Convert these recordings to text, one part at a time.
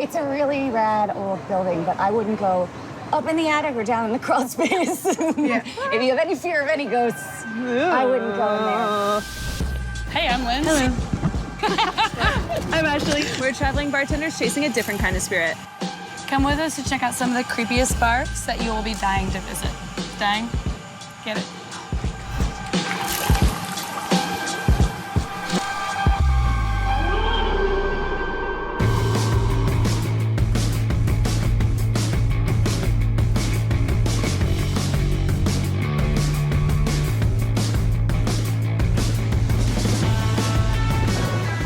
It's a really rad old building, but I wouldn't go up in the attic or down in the crawl space. Yeah. If you have any fear of any ghosts, I wouldn't go in there. Hey, I'm Linz. Hello. I'm Ashley. We're traveling bartenders chasing a different kind of spirit. Come with us to check out some of the creepiest bars that you will be dying to visit. Dying? Get it?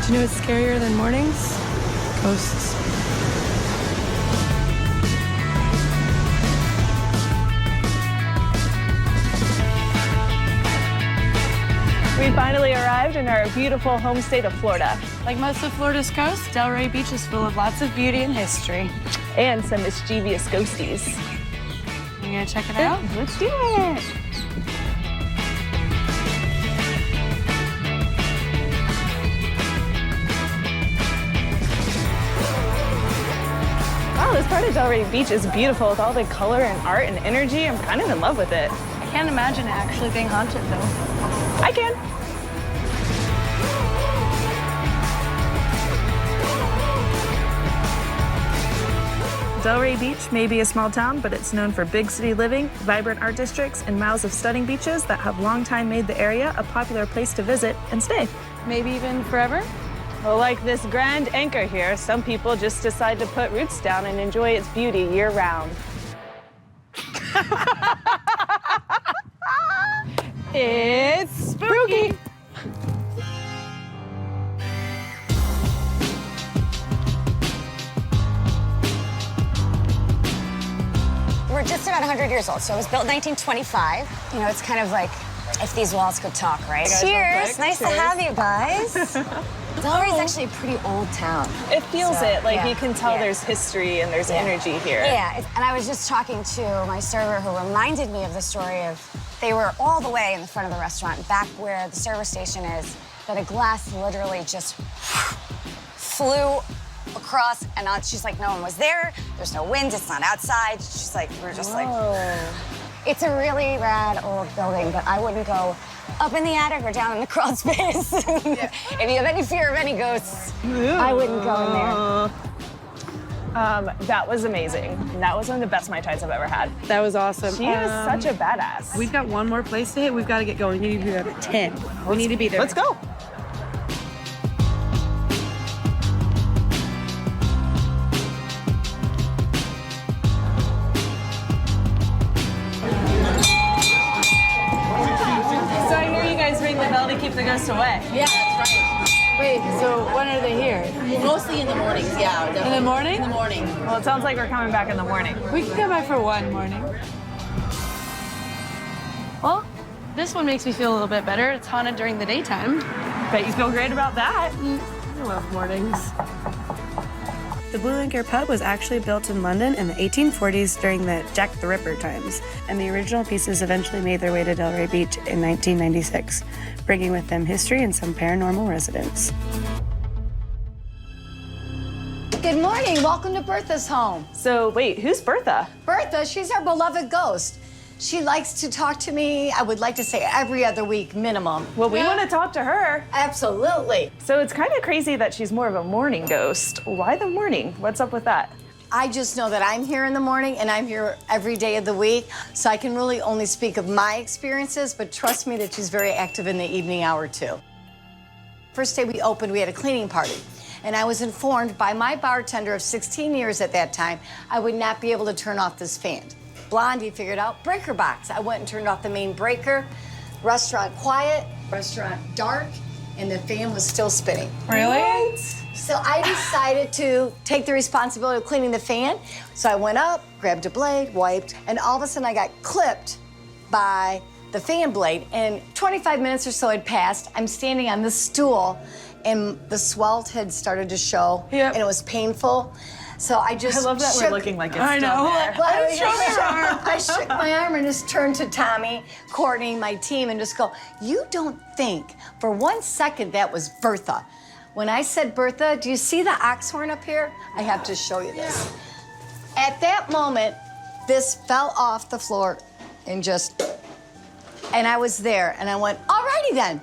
Do you know what's scarier than mornings? Ghosts. We finally arrived in our beautiful home state of Florida. Like most of Florida's coast, Delray Beach is full of lots of beauty and history. And some mischievous ghosties. You gonna check it out? Let's do it. Wow, this part of Delray Beach is beautiful with all the color and art and energy. I'm kind of in love with it. I can't imagine it actually being haunted, though. I can. Delray Beach may be a small town, but it's known for big city living, vibrant art districts, and miles of stunning beaches that have long time made the area a popular place to visit and stay. Maybe even forever? Well, like this grand anchor here, some people just decide to put roots down and enjoy its beauty year-round. It's spooky! We're just about 100 years old, so it was built in 1925. You know, it's kind of like if these walls could talk, right? Cheers! Nice to have you guys. Delray's actually a pretty old town. It feels So, it. Like, yeah, you can tell yeah. there's history and there's energy here. Yeah, and I was just talking to my server who reminded me of the story of they were all the way in the front of the restaurant, back where the service station is, that a glass literally just flew across, and she's like, no one was there, there's no wind, it's not outside. She's like, we're just like, it's a really rad old building, but I wouldn't go up in the attic or down in the crawl space. Yeah. If you have any fear of any ghosts, I wouldn't go in there. That was amazing. That was one of the best Mai Tais I've ever had. That was awesome. She is such a badass. We've got one more place to hit. We've got to get going. We need to be there at 10. We need to be there. Let's go. So I hear you guys ring the bell to keep the ghosts away. Yeah, that's right. Wait, so when are they here? Mostly in the mornings, yeah. Definitely. In the morning? In the morning. Well, it sounds like we're coming back in the morning. We can come back for one morning. Well, this one makes me feel a little bit better. It's haunted during the daytime. Bet you feel great about that. I love mornings. The Blue Anchor pub was actually built in London in the 1840s during the Jack the Ripper times, and the original pieces eventually made their way to Delray Beach in 1996, bringing with them history and some paranormal residents. Good morning. Welcome to Bertha's home. So wait, who's Bertha? Bertha, she's our beloved ghost. She likes to talk to me, I would like to say every other week minimum. Well, we want to talk to her. Absolutely. So it's kind of crazy that she's more of a morning ghost. Why the morning? What's up with that? I just know that I'm here in the morning and I'm here every day of the week, so I can really only speak of my experiences, but trust me that she's very active in the evening hour too. First day we opened, we had a cleaning party. And I was informed by my bartender of 16 years at that time, I would not be able to turn off this fan. Blondie figured out breaker box. I went and turned off the main breaker. Restaurant quiet, restaurant dark, and the fan was still spinning. Really? What? So I decided to take the responsibility of cleaning the fan. So I went up, grabbed a blade, wiped, and all of a sudden I got clipped by the fan blade. And 25 minutes or so had passed. I'm standing on this stool, and the swelt had started to show, and it was painful. So I just I love that shook, we're looking like it's I know. still there. well, I shook my arm and just turned to Tommy, Courtney, my team, and just go, you don't think for 1 second that was Bertha. When I said, Bertha, do you see the ox horn up here? I have to show you this. At that moment, this fell off the floor and I was there, and I went, alrighty then.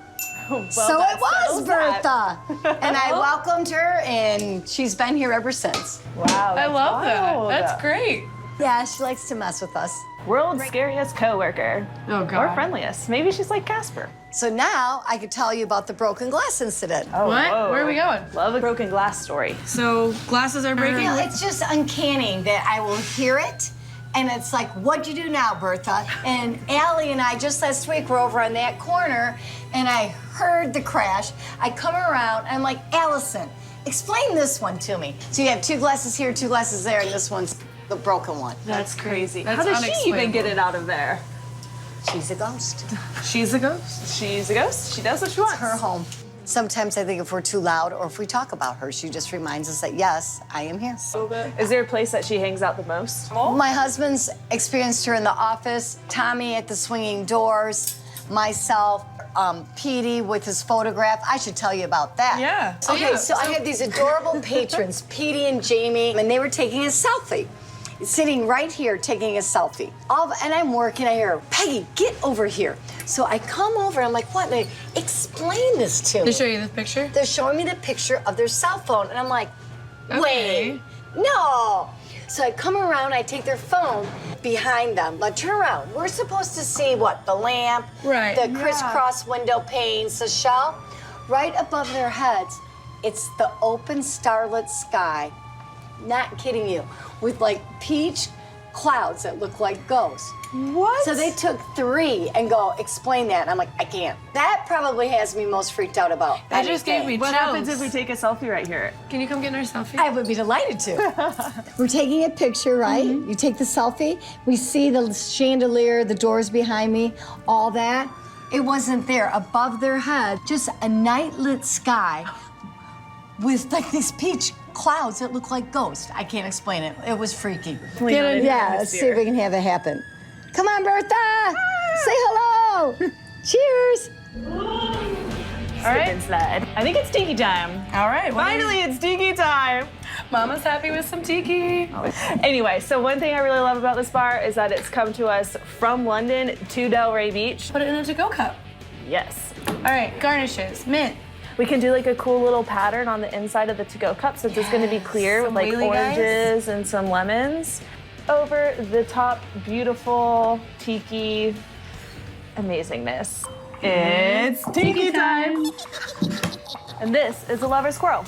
Well, So that it was settles that. Bertha. And I welcomed her, and she's been here ever since. Wow, I love wild. that. That's great. Yeah, she likes to mess with us. World's scariest coworker. Oh, God. Or friendliest. Maybe she's like Casper. So now I could tell you about the broken glass incident. Oh, What? whoa. Where are we going? Love a broken glass story. So glasses are breaking. Well, it's just uncanny that I will hear it, and it's like, what'd you do now, Bertha? And Allie and I, just last week, were over on that corner, and I heard the crash. I come around, and I'm like, Allison, explain this one to me. So you have 2 glasses here, 2 glasses there, and this one's the broken one. That's crazy. That's How does she even get unexplainable. it out of there? She's a ghost. She's a ghost. She's a ghost. She does what she wants. Her home. Sometimes I think if we're too loud or if we talk about her, she just reminds us that, yes, I am here. Is there a place that she hangs out the most? My husband's experienced her in the office, Tommy at the swinging doors, myself, Petey with his photograph. I should tell you about that. Yeah. Okay, so I had these adorable patrons, Petey and Jamie, and they were taking a selfie. Sitting right here taking a selfie. And I'm working, I hear, Peggy, get over here. So I come over, I'm like, what? And they explain this to me. They show you the picture? They're showing me the picture of their cell phone, and I'm like, Okay. wait, no. So I come around, I take their phone behind them, like turn around. We're supposed to see what? The lamp, Right. the crisscross window panes, the shell. Right above their heads, it's the open starlit sky. Not kidding you, with like peach clouds that look like ghosts. What? So they took 3 and go, explain that. And I'm like, I can't. That probably has me most freaked out about That just gave me anything. What chills. happens if we take a selfie right here? Can you come get in our selfie? I would be delighted to. We're taking a picture, right? You take the selfie. We see the chandelier, the doors behind me, all that. It wasn't there. Above their head, just a night lit sky with like these peach clouds that look like ghosts. I can't explain it. It was freaky. Yeah, let's see if we can have it happen. Come on, Bertha! Say hello! Cheers! All right. Slide. I think it's tiki time. All right. Finally, it's tiki time. Mama's happy with some tiki. Anyway, so one thing I really love about this bar is that it's come to us from London to Delray Beach. Put it in a to-go cup. Yes. All right, garnishes, mint. We can do like a cool little pattern on the inside of the to-go cup since it's gonna be clear with Some like wheelie guys. oranges and some lemons. Over the top, beautiful tiki amazingness. It's tiki time! And this is a lover squirrel.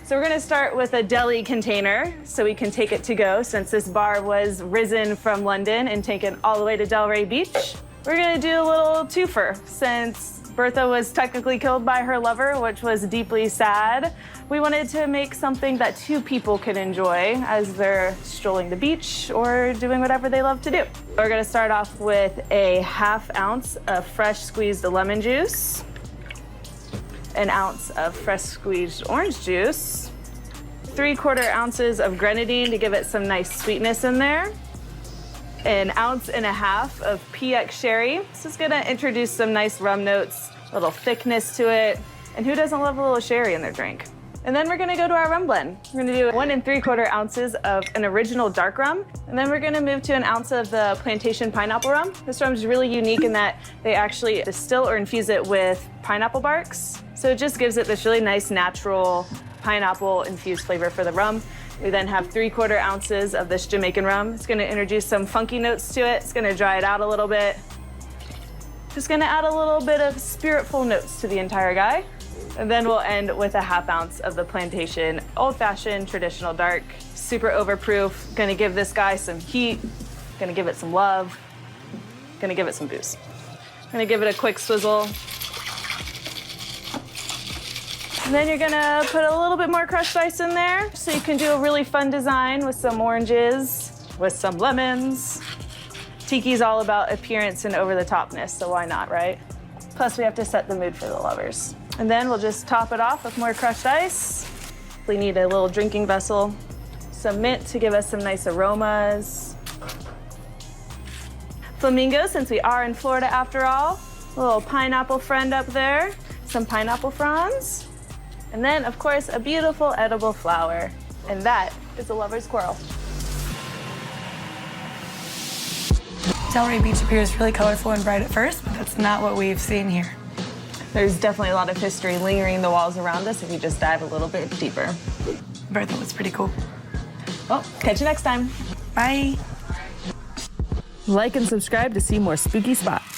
So we're gonna start with a deli container so we can take it to go since this bar was risen from London and taken all the way to Delray Beach. We're gonna do a little twofer since Bertha was technically killed by her lover, which was deeply sad. We wanted to make something that 2 people could enjoy as they're strolling the beach or doing whatever they love to do. We're gonna start off with a 1/2 ounce of fresh squeezed lemon juice, 1 ounce of fresh squeezed orange juice, 3/4 ounces of grenadine to give it some nice sweetness in there, 1.5 ounces of PX sherry. This is gonna introduce some nice rum notes, a little thickness to it, and who doesn't love a little sherry in their drink? And then we're gonna go to our rum blend. We're gonna do 1 3/4 ounces of an original dark rum, and then we're gonna move to 1 ounce of the plantation pineapple rum. This rum is really unique in that they actually distill or infuse it with pineapple barks. So it just gives it this really nice natural pineapple infused flavor for the rum. We then have 3/4 ounces of this Jamaican rum. It's gonna introduce some funky notes to it. It's gonna dry it out a little bit. Just gonna add a little bit of spiritful notes to the entire guy. And then we'll end with a 1/2 ounce of the plantation old-fashioned traditional dark, super overproof. Gonna give this guy some heat, gonna give it some love, gonna give it some booze. Gonna give it a quick swizzle. And then you're gonna put a little bit more crushed ice in there so you can do a really fun design with some oranges, with some lemons. Tiki's all about appearance and over-the-topness, so why not, right? Plus, we have to set the mood for the lovers. And then we'll just top it off with more crushed ice. We need a little drinking vessel, some mint to give us some nice aromas. Flamingo, since we are in Florida after all. A little pineapple friend up there, some pineapple fronds. And then, of course, a beautiful edible flower. And that is a lover's squirrel. Delray Beach appears really colorful and bright at first, but that's not what we've seen here. There's definitely a lot of history lingering the walls around us if you just dive a little bit deeper. Bertha was pretty cool. Well, catch you next time. Bye. Like and subscribe to see more spooky spots.